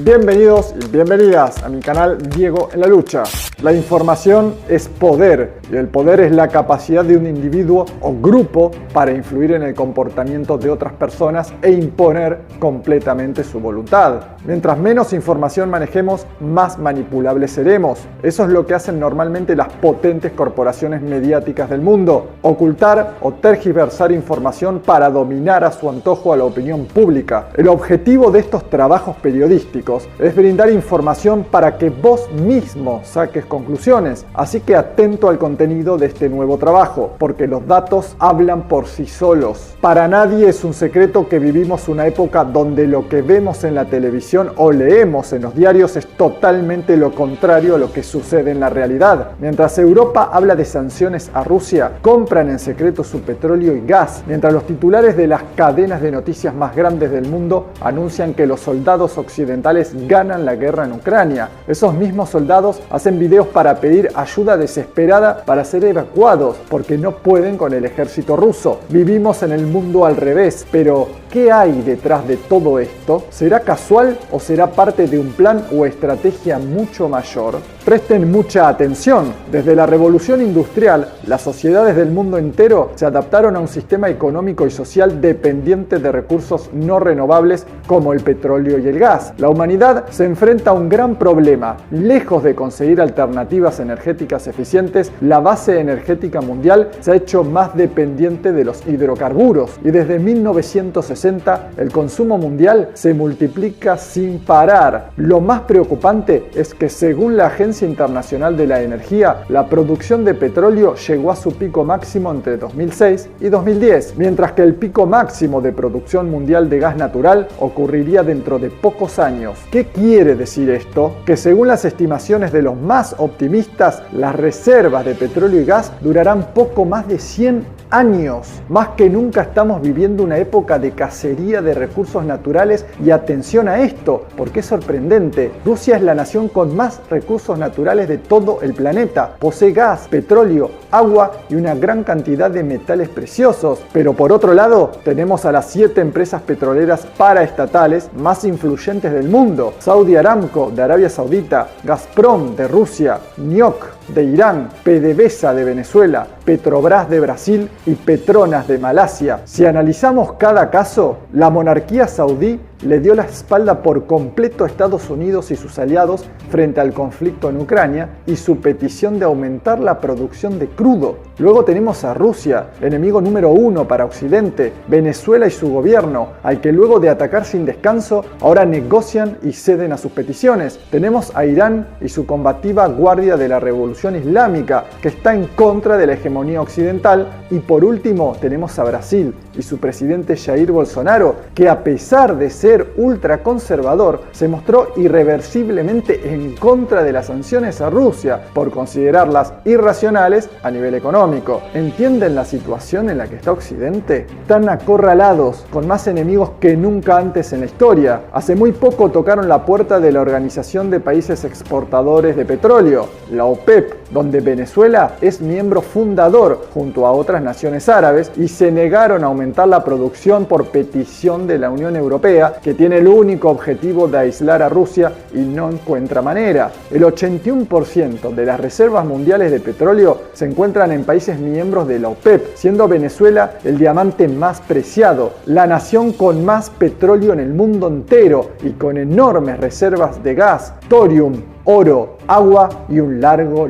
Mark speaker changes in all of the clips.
Speaker 1: Bienvenidos y bienvenidas a mi canal Diego en la Lucha. La información es poder y el poder es la capacidad de un individuo o grupo para influir en el comportamiento de otras personas e imponer completamente su voluntad. Mientras menos información manejemos, más manipulables seremos. Eso es lo que hacen normalmente las potentes corporaciones mediáticas del mundo: ocultar o tergiversar información para dominar a su antojo a la opinión pública. El objetivo de estos trabajos periodísticos es brindar información para que vos mismo saques conclusiones. Así que atento al contenido de este nuevo trabajo, porque los datos hablan por sí solos. Para nadie es un secreto que vivimos una época donde lo que vemos en la televisión o leemos en los diarios es totalmente lo contrario a lo que sucede en la realidad. Mientras Europa habla de sanciones a Rusia, compran en secreto su petróleo y gas. Mientras los titulares de las cadenas de noticias más grandes del mundo anuncian que los soldados occidentales ganan la guerra en Ucrania. Esos mismos soldados hacen videos para pedir ayuda desesperada para ser evacuados porque no pueden con el ejército ruso. Vivimos en el mundo al revés, pero ¿qué hay detrás de todo esto? ¿Será casual o será parte de un plan o estrategia mucho mayor? Presten mucha atención. Desde la revolución industrial, las sociedades del mundo entero se adaptaron a un sistema económico y social dependiente de recursos no renovables como el petróleo y el gas. La humanidad se enfrenta a un gran problema. Lejos de conseguir alternativas energéticas eficientes, la base energética mundial se ha hecho más dependiente de los hidrocarburos y desde 1960 el consumo mundial se multiplica sin parar. Lo más preocupante es que, según la Agencia Internacional de la Energía, la producción de petróleo llegó a su pico máximo entre 2006 y 2010, mientras que el pico máximo de producción mundial de gas natural ocurriría dentro de pocos años. ¿Qué quiere decir esto? Que según las estimaciones de los más optimistas, las reservas de petróleo y gas durarán poco más de 100 años. Más que nunca estamos viviendo una época de cacería de recursos naturales y atención a esto, porque es sorprendente. Rusia es la nación con más recursos naturales de todo el planeta. Posee gas, petróleo, agua y una gran cantidad de metales preciosos. Pero por otro lado, tenemos a las 7 empresas petroleras paraestatales más influyentes del mundo: Saudi Aramco de Arabia Saudita, Gazprom de Rusia, NIOC de Irán, PDVSA de Venezuela, Petrobras de Brasil y Petronas de Malasia. Si analizamos cada caso, la monarquía saudí le dio la espalda por completo a Estados Unidos y sus aliados frente al conflicto en Ucrania y su petición de aumentar la producción de crudo. Luego tenemos a Rusia, enemigo número 1 para Occidente, Venezuela y su gobierno, al que luego de atacar sin descanso, ahora negocian y ceden a sus peticiones. Tenemos a Irán y su combativa Guardia de la Revolución Islámica, que está en contra de la hegemonía occidental. Y por último tenemos a Brasil y su presidente Jair Bolsonaro, que a pesar de ser ultraconservador, se mostró irreversiblemente en contra de las sanciones a Rusia por considerarlas irracionales a nivel económico. ¿Entienden la situación en la que está Occidente? Están acorralados, con más enemigos que nunca antes en la historia. Hace muy poco tocaron la puerta de la Organización de Países Exportadores de Petróleo, la OPEP, donde Venezuela es miembro fundador junto a otras naciones árabes, y se negaron a aumentar la producción por petición de la Unión Europea, que tiene el único objetivo de aislar a Rusia y no encuentra manera. El 81% de las reservas mundiales de petróleo se encuentran en países miembros de la OPEP, siendo Venezuela el diamante más preciado, la nación con más petróleo en el mundo entero y con enormes reservas de gas, thorium, oro, agua y un largo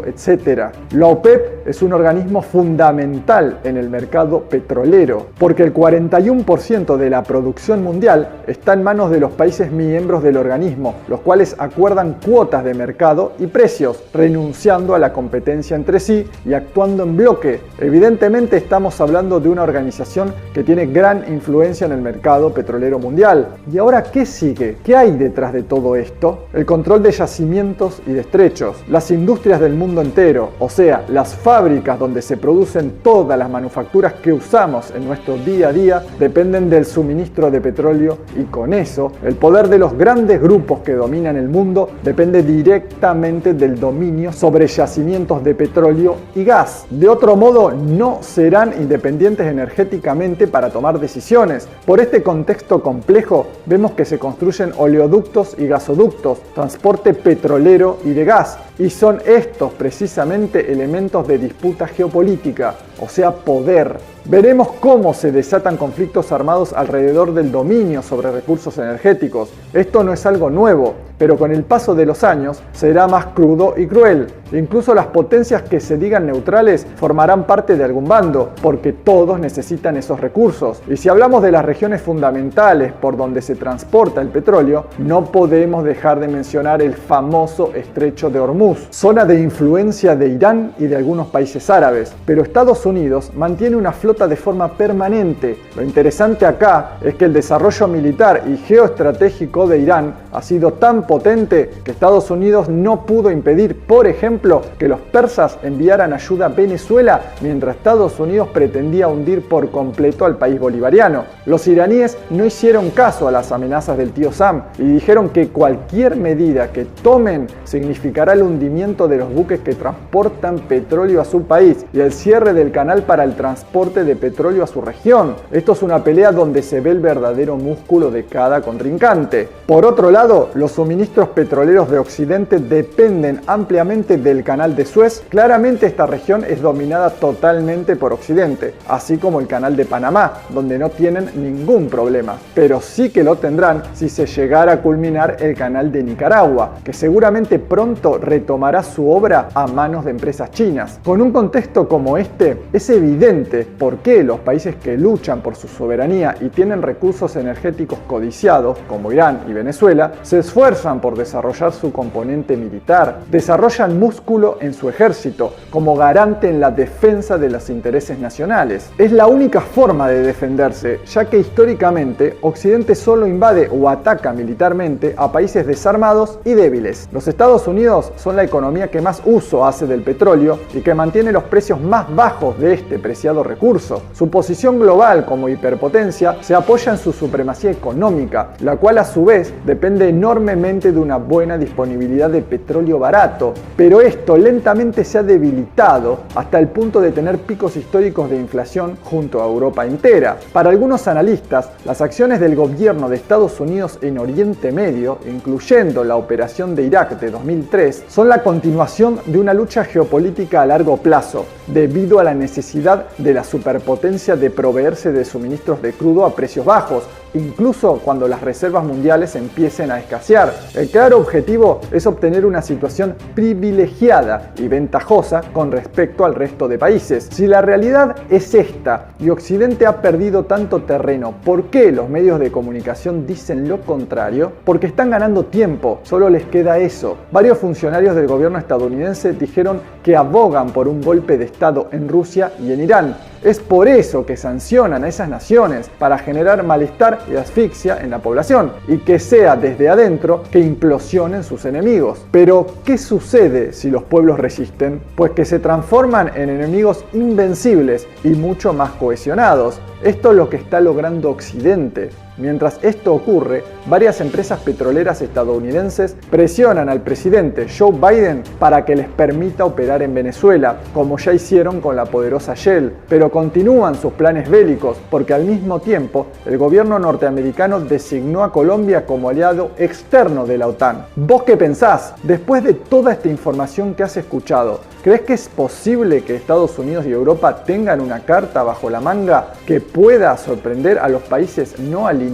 Speaker 1: etcétera. La OPEP es un organismo fundamental en el mercado petrolero, porque el 41% de la producción mundial está en manos de los países miembros del organismo, los cuales acuerdan cuotas de mercado y precios, renunciando a la competencia entre sí y actuando en bloque. Evidentemente estamos hablando de una organización que tiene gran influencia en el mercado petrolero mundial. ¿Y ahora qué sigue? ¿Qué hay detrás de todo esto? El control de yacimientos yacimientos y de estrechos. Las industrias del mundo entero, o sea, las fábricas donde se producen todas las manufacturas que usamos en nuestro día a día, dependen del suministro de petróleo y con eso, el poder de los grandes grupos que dominan el mundo depende directamente del dominio sobre yacimientos de petróleo y gas. De otro modo, no serán independientes energéticamente para tomar decisiones. Por este contexto complejo, vemos que se construyen oleoductos y gasoductos, transporte petrolero y de gas, y son estos precisamente elementos de disputa geopolítica, o sea, poder. Veremos cómo se desatan conflictos armados alrededor del dominio sobre recursos energéticos. Esto no es algo nuevo, pero con el paso de los años será más crudo y cruel. Incluso las potencias que se digan neutrales formarán parte de algún bando, porque todos necesitan esos recursos. Y si hablamos de las regiones fundamentales por donde se transporta el petróleo, no podemos dejar de mencionar el famoso Estrecho de Hormuz, zona de influencia de Irán y de algunos países árabes. Pero Estados Unidos mantiene una flota de forma permanente. Lo interesante acá es que el desarrollo militar y geoestratégico de Irán ha sido tan potente que Estados Unidos no pudo impedir, por ejemplo, que los persas enviaran ayuda a Venezuela mientras Estados Unidos pretendía hundir por completo al país bolivariano. Los iraníes no hicieron caso a las amenazas del tío Sam y dijeron que cualquier medida que tomen significará el hundimiento de los buques que transportan petróleo a su país y el cierre del canal para el transporte de petróleo a su región. Esto es una pelea donde se ve el verdadero músculo de cada contrincante. Por otro lado, los suministros petroleros de Occidente dependen ampliamente del canal de Suez. Claramente esta región es dominada totalmente por Occidente, así como el canal de Panamá, donde no tienen ningún problema, pero sí que lo tendrán si se llegara a culminar el canal de Nicaragua, que seguramente pronto retomará su obra a manos de empresas chinas. Con un contexto como este, es evidente por qué los países que luchan por su soberanía y tienen recursos energéticos codiciados, como Irán y Venezuela, se esfuerzan por desarrollar su componente militar, desarrollan músculo en su ejército como garante en la defensa de los intereses nacionales. Es la única forma de defenderse, ya que históricamente Occidente solo invade o ataca militarmente a países desarmados y débiles. Los Estados Unidos son la economía que más uso hace del petróleo y que mantiene los precios más bajos de este preciado recurso. Su posición global como hiperpotencia se apoya en su supremacía económica, la cual a su vez depende enormemente de una buena disponibilidad de petróleo barato, pero esto lentamente se ha debilitado hasta el punto de tener picos históricos de inflación junto a Europa entera. Para algunos analistas, las acciones del gobierno de Estados Unidos en Oriente Medio, incluyendo la operación de Irak de 2003, son la continuación de una lucha geopolítica a largo plazo, debido a la necesidad de la superpotencia de proveerse de suministros de crudo a precios bajos, incluso cuando las reservas mundiales empiecen a escasear. El claro objetivo es obtener una situación privilegiada y ventajosa con respecto al resto de países. Si la realidad es esta y Occidente ha perdido tanto terreno, ¿por qué los medios de comunicación dicen lo contrario? Porque están ganando tiempo, solo les queda eso. Varios funcionarios del gobierno estadounidense dijeron que abogan por un golpe de Estado en Rusia y en Irán. Es por eso que sancionan a esas naciones, para generar malestar y asfixia en la población, y que sea desde adentro que implosionen sus enemigos. Pero, ¿qué sucede si los pueblos resisten? Pues que se transforman en enemigos invencibles y mucho más cohesionados. Esto es lo que está logrando Occidente. Mientras esto ocurre, varias empresas petroleras estadounidenses presionan al presidente Joe Biden para que les permita operar en Venezuela, como ya hicieron con la poderosa Shell, pero continúan sus planes bélicos porque al mismo tiempo el gobierno norteamericano designó a Colombia como aliado externo de la OTAN. ¿Vos qué pensás? Después de toda esta información que has escuchado, ¿crees que es posible que Estados Unidos y Europa tengan una carta bajo la manga que pueda sorprender a los países no alineados?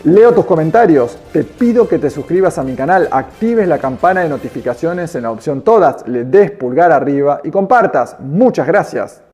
Speaker 1: Leo tus comentarios, te pido que te suscribas a mi canal, actives la campana de notificaciones en la opción todas, le des pulgar arriba y compartas. Muchas gracias.